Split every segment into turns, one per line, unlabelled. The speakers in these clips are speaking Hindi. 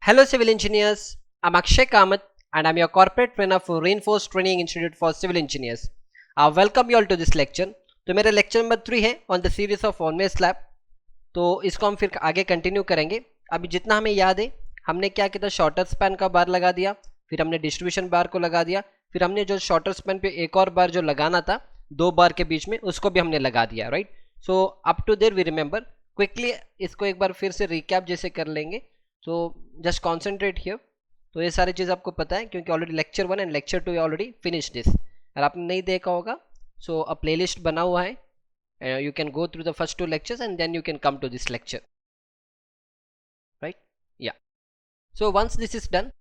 Hello civil engineers, I'm Akshay Kamath and I'm your corporate trainer for Reinforced Training Institute for Civil Engineers. I welcome you all to this lecture. तो मेरा लेक्चर नंबर 3 है on the series of on slab. तो इसको हम फिर आगे कंटिन्यू करेंगे। अभी जितना हमें याद है हमने क्या किया था, शॉर्टर स्पैन का बार लगा दिया, फिर हमने डिस्ट्रीब्यूशन बार को लगा दिया, फिर हमने जो शॉर्टर स्पैन पे एक और बार जो लगाना था दो बार के बीच में उसको भी हमने लगा दिया, right. So up to there we remember quickly. इसको एक बार फिर से रिकैप जैसे कर लेंगे। तो जस्ट कॉन्सेंट्रेट हियर। तो ये सारी चीज़ आपको पता है क्योंकि already lecture 1 and lecture 2 already finish this. अगर आपने नहीं देखा होगा सो अ प्लेलिस्ट बना हुआ है, you can go through the first two lectures and then you can come to this lecture, right? Yeah. So once this is done,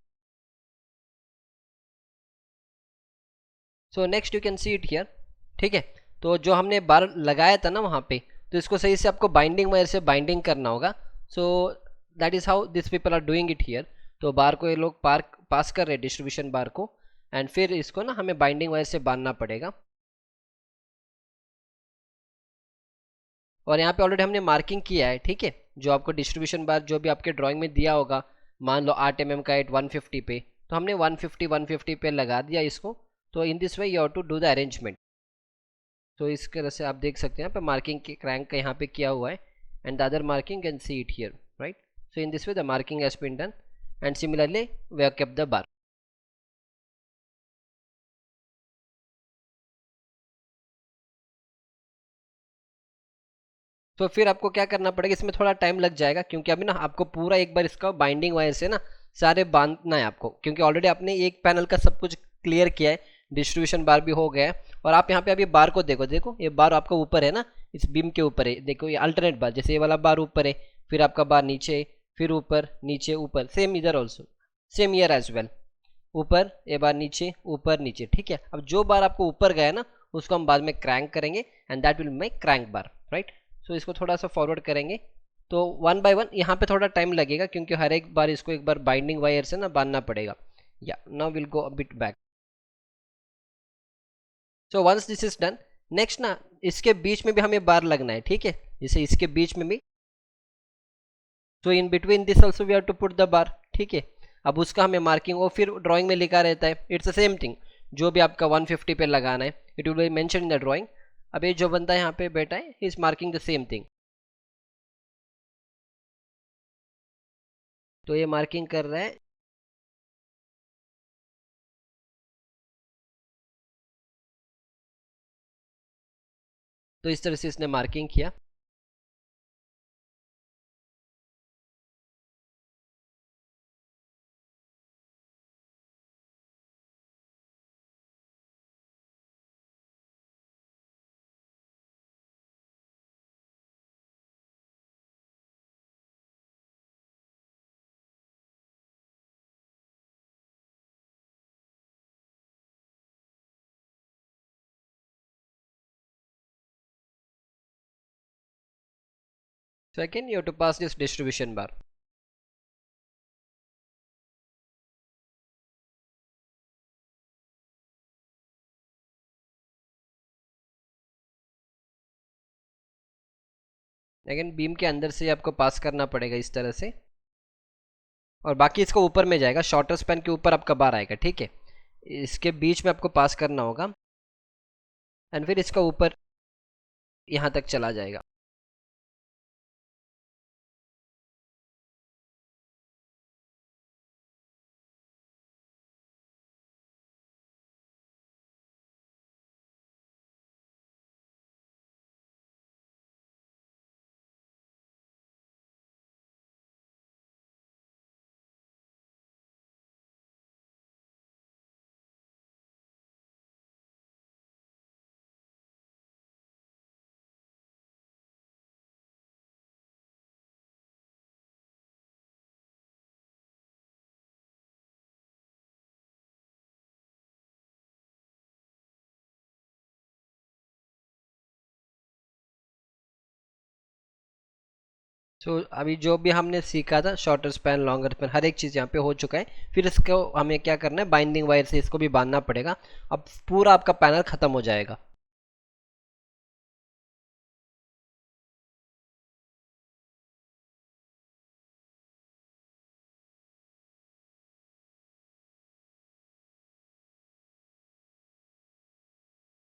so next you can see it here. ठीक है। तो जो हमने बार लगाया था ना वहाँ पे, तो इसको सही से आपको बाइंडिंग वायर से बाइंडिंग करना होगा। So that is how this people are doing it here. तो बार को ये लोग पास कर रहे हैं डिस्ट्रीब्यूशन बार को, एंड फिर इसको ना हमें बाइंडिंग वायर से बांधना पड़ेगा। और यहाँ पे ऑलरेडी हमने मार्किंग किया है, ठीक है। जो आपको डिस्ट्रीब्यूशन बार जो भी आपके ड्राइंग में दिया होगा, मान लो 8 mm का 150 पे, तो हमने 150 पे लगा दिया इसको। तो in this way you have to do the arrangement. तो इस तरह से आप देख सकते हैं यहाँ पे मार्किंग के क्रैंक का यहाँ पे किया हुआ है, and the other marking can see it here, right. So in this way the marking has been done and similarly we have kept the bar. तो फिर आपको क्या करना पड़ेगा, इसमें थोड़ा टाइम लग जाएगा क्योंकि अभी ना आपको पूरा एक बार इसका बाइंडिंग वायर से ना सारे बांधना है आपको, क्योंकि ऑलरेडी आपने एक पैनल का सब कुछ क्लियर किया है, डिस्ट्रीब्यूशन बार भी हो गया है। और आप यहाँ पे अभी बार को देखो, देखो ये बार आपका ऊपर है ना, इस बीम के ऊपर है। देखो ये अल्टरनेट बार, जैसे ये वाला बार ऊपर है, फिर आपका बार नीचे, फिर ऊपर नीचे ऊपर, सेम इधर also, same here as well. ऊपर ये बार नीचे, ऊपर नीचे, ठीक है। अब जो बार आपको ऊपर गया ना उसको हम बाद में क्रैंक करेंगे and that will make crank bar, right. So इसको थोड़ा सा फॉरवर्ड करेंगे। तो वन बाय वन यहाँ पे थोड़ा टाइम लगेगा क्योंकि हर एक बार इसको एक बार बाइंडिंग वायर से ना बांधना पड़ेगा। या now will go a bit back. So once this is done, next ना इसके बीच में भी हमें बार लगना है, ठीक है। जैसे इसके बीच में भी, so in between this also we have to put the bar, ठीक है। अब उसका हमें मार्किंग वो फिर ड्राइंग में लिखा रहता है, इट्स द सेम थिंग। जो भी आपका 150 पे लगाना है it will be mention in the drawing. अब ये जो बंदा यहाँ पे बैठा है he is marking the same thing. तो ये मार्किंग कर रहा है। तो इस तरह से इसने मार्किंग किया। So again you have to pass this distribution bar. Again beam के अंदर से आपको पास करना पड़ेगा इस तरह से, और बाकी इसको ऊपर में जाएगा, शॉर्टर स्पैन के ऊपर आपका बार आएगा, ठीक है। इसके बीच में आपको पास करना होगा एंड फिर इसका ऊपर यहाँ तक चला जाएगा। सो अभी जो भी हमने सीखा था शॉर्टर स्पैन लॉन्गर स्पैन हर एक चीज़ यहाँ पे हो चुका है। फिर इसको हमें क्या करना है, बाइंडिंग वायर से इसको भी बांधना पड़ेगा। अब पूरा आपका पैनल खत्म हो जाएगा।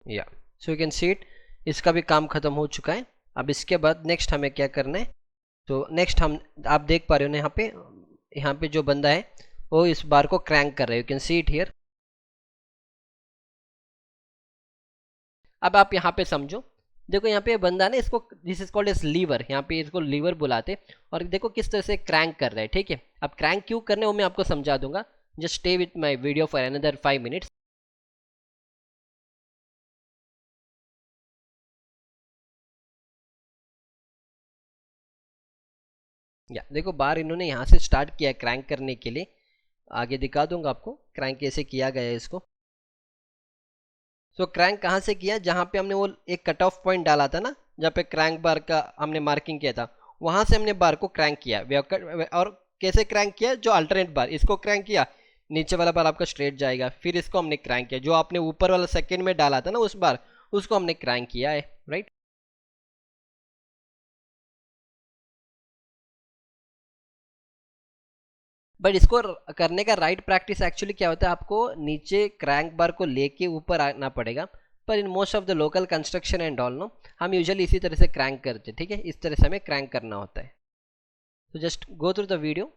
या so you can see it, इसका भी काम खत्म हो चुका है। अब इसके बाद नेक्स्ट हमें क्या करना है, तो नेक्स्ट हम, आप देख पा रहे हो ना यहाँ पे जो बंदा है वो इस बार को क्रैंक कर रहा है, you can see it here. अब आप यहाँ पे समझो, देखो यहाँ पे बंदा ना, इसको this is called as lever, यहाँ पे इसको लीवर बुलाते, और देखो किस तरह से क्रैंक कर रहा है, ठीक है। अब क्रैंक क्यों करने वो मैं आपको समझा दूंगा, just stay with my video for another 5 minutes. या देखो बार इन्होंने यहाँ से स्टार्ट किया क्रैंक करने के लिए, आगे दिखा दूंगा आपको क्रैंक कैसे किया गया है इसको। सो क्रैंक कहाँ से किया, जहाँ पे हमने वो एक कट ऑफ पॉइंट डाला था ना, जहाँ पे क्रैंक बार का हमने मार्किंग किया था, वहां से हमने बार को क्रैंक किया। और कैसे क्रैंक किया, जो अल्टरनेट बार इसको क्रैंक किया, नीचे वाला बार आपका स्ट्रेट जाएगा, फिर इसको हमने क्रैंक किया, जो आपने ऊपर वाला सेकेंड में डाला था ना उस बार, उसको हमने क्रैंक किया है, राइट। बट इसको करने का राइट प्रैक्टिस एक्चुअली क्या होता है, आपको नीचे क्रैंक बार को लेके ऊपर आना पड़ेगा। पर in most of the local construction and all know, हम यूजुअली इसी तरह से क्रैंक करते हैं, ठीक है, इस तरह से हमें क्रैंक करना होता है। तो just go through the video.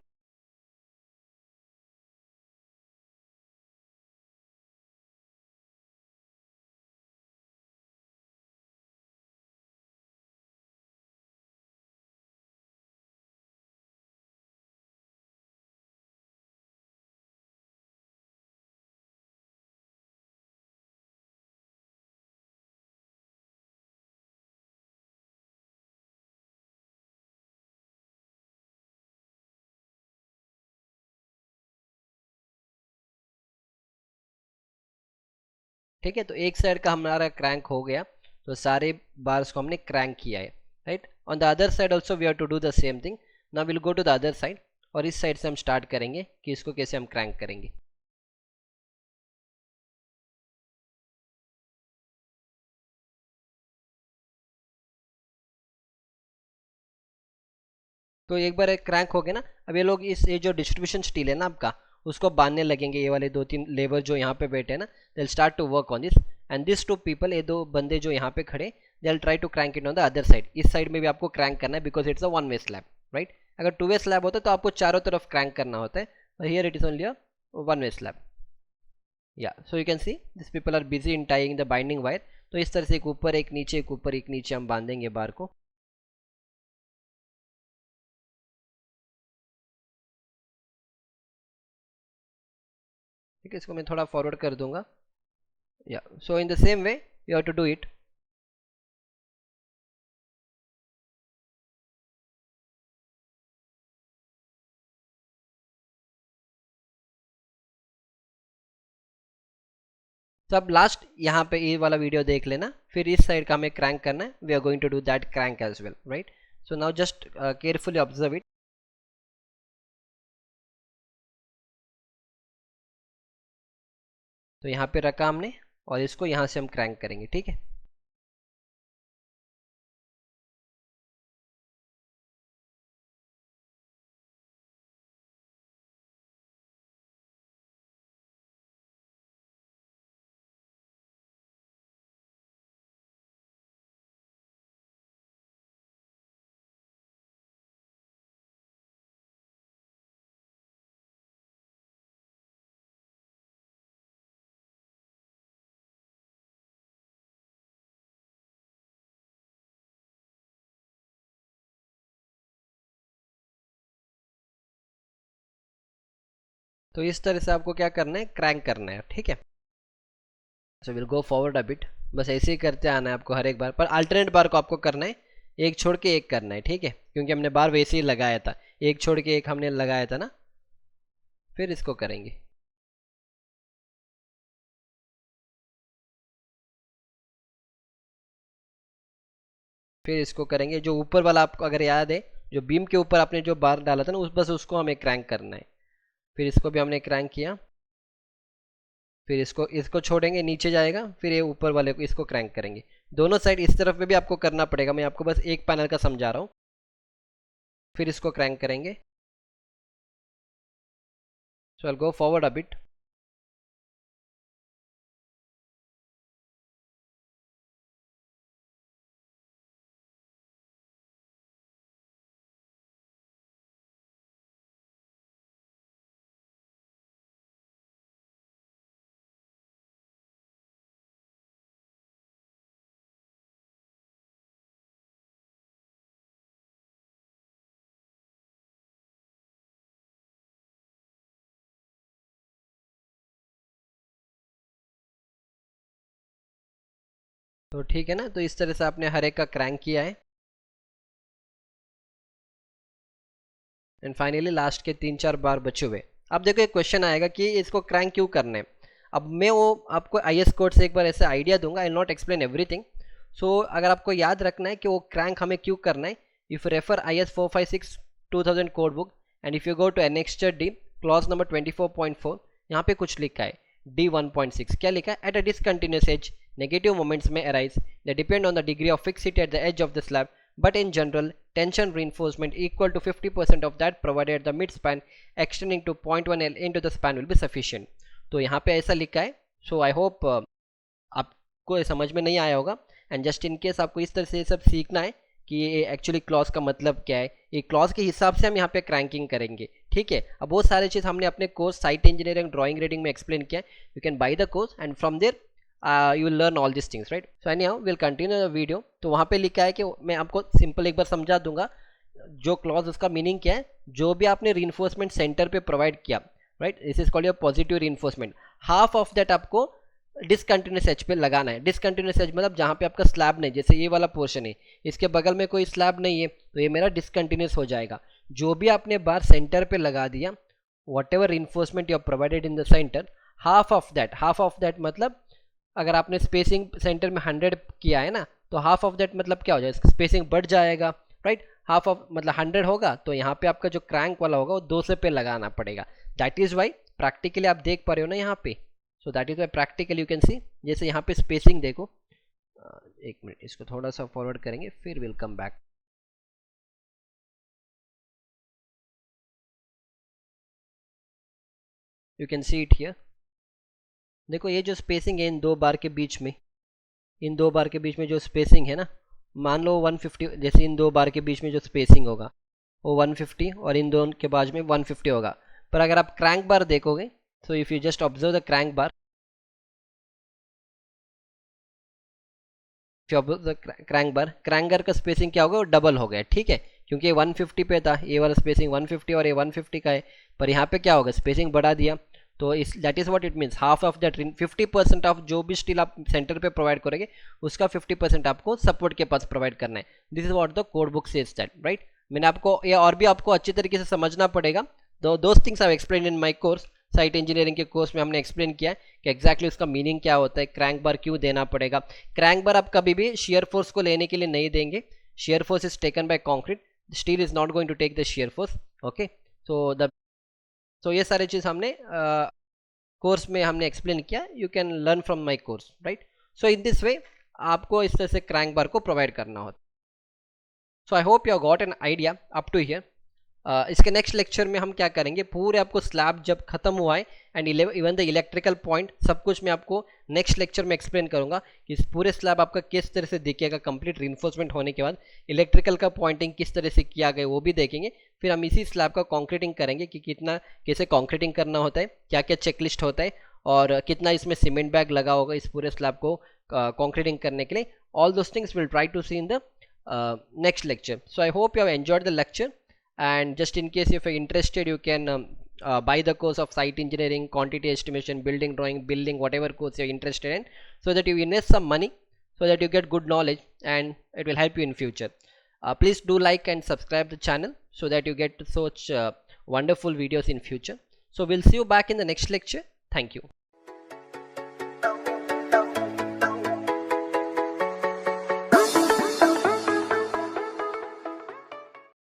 ठीक है, तो एक साइड का हमारा क्रैंक हो गया, तो सारे बार्स को हमने क्रैंक किया है, right. On the other side also we have to do the same thing. Now will go to the other side, और इस साइड से हम स्टार्ट करेंगे कि इसको कैसे हम क्रैंक करेंगे। तो एक बार एक क्रैंक हो गया ना, अब ये लोग इस, ये जो डिस्ट्रीब्यूशन स्टील है ना आपका, उसको बांधने लगेंगे, ये वाले दो तीन लेबर जो यहाँ पे बैठे हैं ना, they will start to work on this, and this two people, ये दो बंदे जो यहाँ पे खड़े, they will try to crank it on the other side. इस साइड में भी आपको क्रैंक करना है, because it's a one way slab, right. अगर टू वे स्लैब होता है तो आपको चारों तरफ क्रैंक करना होता है, but here it is only a one way slab. Yeah, so you can see these people are busy in tying the binding wire. तो इस तरह से एक ऊपर एक नीचे, एक ऊपर एक नीचे हम बांधेंगे बार को। ठीक है, इसको मैं थोड़ा फॉरवर्ड कर दूंगा। या so in the same way you have to do it. तो अब लास्ट यहाँ पे ये वाला वीडियो देख लेना, फिर इस साइड का हमें क्रैंक करना है, we are going to do that crank as well, right. So now just carefully observe it. तो यहाँ पे रखा हमने, और इसको यहाँ से हम क्रैंक करेंगे, ठीक है। तो इस तरह से आपको क्या करना है, क्रैंक करना है, ठीक है। So will go forward a bit, बस ऐसे ही करते आना है आपको हर एक बार, पर अल्टरनेट बार को आपको करना है, एक छोड़ के एक करना है, ठीक है, क्योंकि हमने बार वैसे ही लगाया था, एक छोड़ के एक हमने लगाया था ना, फिर इसको करेंगे। फिर इसको करेंगे, जो ऊपर वाला आपको अगर याद है, जो बीम के ऊपर आपने जो बार डाला था ना, उस बस उसको हमें क्रैंक करना है। फिर इसको भी हमने क्रैंक किया, फिर इसको इसको छोड़ेंगे, नीचे जाएगा, फिर ये ऊपर वाले को इसको क्रैंक करेंगे। दोनों साइड इस तरफ में भी आपको करना पड़ेगा, मैं आपको बस एक पैनल का समझा रहा हूँ। फिर इसको क्रैंक करेंगे। सो आई गो फॉरवर्ड अ बिट। तो ठीक है ना, तो इस तरह से आपने हर एक का क्रैंक किया है एंड फाइनली लास्ट के 3-4 बार बचे हुए। अब देखो एक क्वेश्चन आएगा कि इसको क्रैंक क्यों करना है। अब मैं वो आपको IS कोड से एक बार ऐसे आइडिया दूंगा, आई नॉट एक्सप्लेन एवरीथिंग। सो अगर आपको याद रखना है कि वो क्रैंक हमें क्यों करना है, if refer IS 456 2000 code book and if you go to annexure D clause number 24.4, यहाँ पे कुछ लिखा है D1.6। क्या लिखा है? At a discontinuous edge negative moments में arise, they depend on the degree of fixity at the edge of the slab, but in general tension reinforcement equal to 50% of that provided at the mid span extending to 0.1 L into the span will be sufficient। तो यहाँ पे ऐसा लिखा है। सो आई होप आपको ये समझ में नहीं आया होगा एंड जस्ट इन केस आपको इस तरह से ये सब सीखना है कि ये एक्चुअली क्लॉज का मतलब क्या है, ये क्लॉज के हिसाब से हम यहाँ पे क्रैंकिंग करेंगे। ठीक है, अब वो सारी चीज़ हमने अपने course site engineering drawing reading में एक्सप्लेन किया है। You can buy the course and from there you will learn all these things, right? So anyhow we'll continue the video। तो वहाँ पे लिखा है कि मैं आपको सिंपल एक बार समझा दूंगा जो क्लॉज उसका मीनिंग क्या है। जो भी आपने रीइंफोर्समेंट सेंटर पे प्रोवाइड किया, right, this is called your positive reinforcement, half of that आपको डिसकंटिन्यूस एज पे लगाना है। डिसकंटिन्यूस एज मतलब जहाँ पे आपका स्लैब नहीं, जैसे ये वाला पोर्शन है इसके बगल में कोई स्लैब नहीं है तो ये मेरा डिसकंटिन्यूस हो जाएगा। जो भी आपने बार सेंटर पे लगा दिया, what ever reinforcement you provided in the centre, half of that मतलब अगर आपने स्पेसिंग सेंटर में 100 किया है ना, तो हाफ ऑफ दैट मतलब क्या हो जाएगा, स्पेसिंग बढ़ जाएगा, राइट। हाफ ऑफ मतलब 100 होगा तो यहाँ पे आपका जो क्रैंक वाला होगा वो 200 पे लगाना पड़ेगा। दैट इज वाई प्रैक्टिकली आप देख पा रहे हो ना यहाँ पे। So that is why practically you can see, जैसे यहाँ पे स्पेसिंग देखो, एक मिनट इसको थोड़ा सा फॉरवर्ड करेंगे फिर will come back. You can see it here. देखो ये जो स्पेसिंग है इन दो बार के बीच में, इन दो बार के बीच में जो स्पेसिंग है ना, मान लो 150, जैसे इन दो बार के बीच में जो स्पेसिंग होगा वो 150 और इन दोनों के बाद में 150 होगा। पर अगर आप क्रैंक बार देखोगे, so if you just observe the crank bar, crank bar का स्पेसिंग क्या होगा, वो डबल हो गया। ठीक है, क्योंकि ये 150 पे था, ये वाला स्पेसिंग 150 और ये 150 का है, पर यहाँ पे क्या होगा, स्पेसिंग बढ़ा दिया। तो इस that is what it means, half of that 50% of जो भी स्टील आप सेंटर पे प्रोवाइड करोगे उसका 50% आपको सपोर्ट के पास प्रोवाइड करना है। This is what the code book says that, right. मैंने आपको ये और भी आपको अच्छी तरीके से समझना पड़ेगा। Those things I explain in my course, site engineering के कोर्स में हमने एक्सप्लेन किया कि एक्जैक्टली उसका मीनिंग क्या होता है, क्रैंक बार क्यों देना पड़ेगा। क्रैंक बार आप कभी भी शेयर फोर्स को लेने के लिए नहीं देंगे, shear force is taken by concrete, steel is not going to take the shear force. Okay, so ये सारी चीज़ हमने कोर्स में हमने एक्सप्लेन किया। You can learn from my course, right. So in this way आपको इस तरह से क्रैंक बार को प्रोवाइड करना होता। So I hope you got an idea up to here. इसके नेक्स्ट लेक्चर में हम क्या करेंगे, पूरे आपको स्लैब जब खत्म हुआ है and even the electrical point सब कुछ मैं आपको नेक्स्ट लेक्चर में एक्सप्लेन करूंगा कि इस पूरे स्लैब आपका किस तरह से दिखेगा कंप्लीट रीइंफोर्समेंट होने के बाद, इलेक्ट्रिकल का पॉइंटिंग किस तरह से किया गया वो भी देखेंगे। फिर हम इसी स्लैब का कॉन्क्रीटिंग करेंगे कि कितना कैसे कॉन्क्रीटिंग करना होता है, क्या क्या चेकलिस्ट होता है और कितना इसमें सीमेंट बैग लगा होगा इस पूरे स्लैब को कॉन्क्रीटिंग करने के लिए। All those things will try to see in the next lecture. So I hope you have enjoyed the lecture, and just in case if you're interested you can buy the course of site engineering, quantity estimation, building drawing, building, whatever course you're interested in, so that you invest some money so that you get good knowledge and it will help you in future. Please do like and subscribe the channel so that you get such wonderful videos in future. So we'll see you back in the next lecture. Thank you.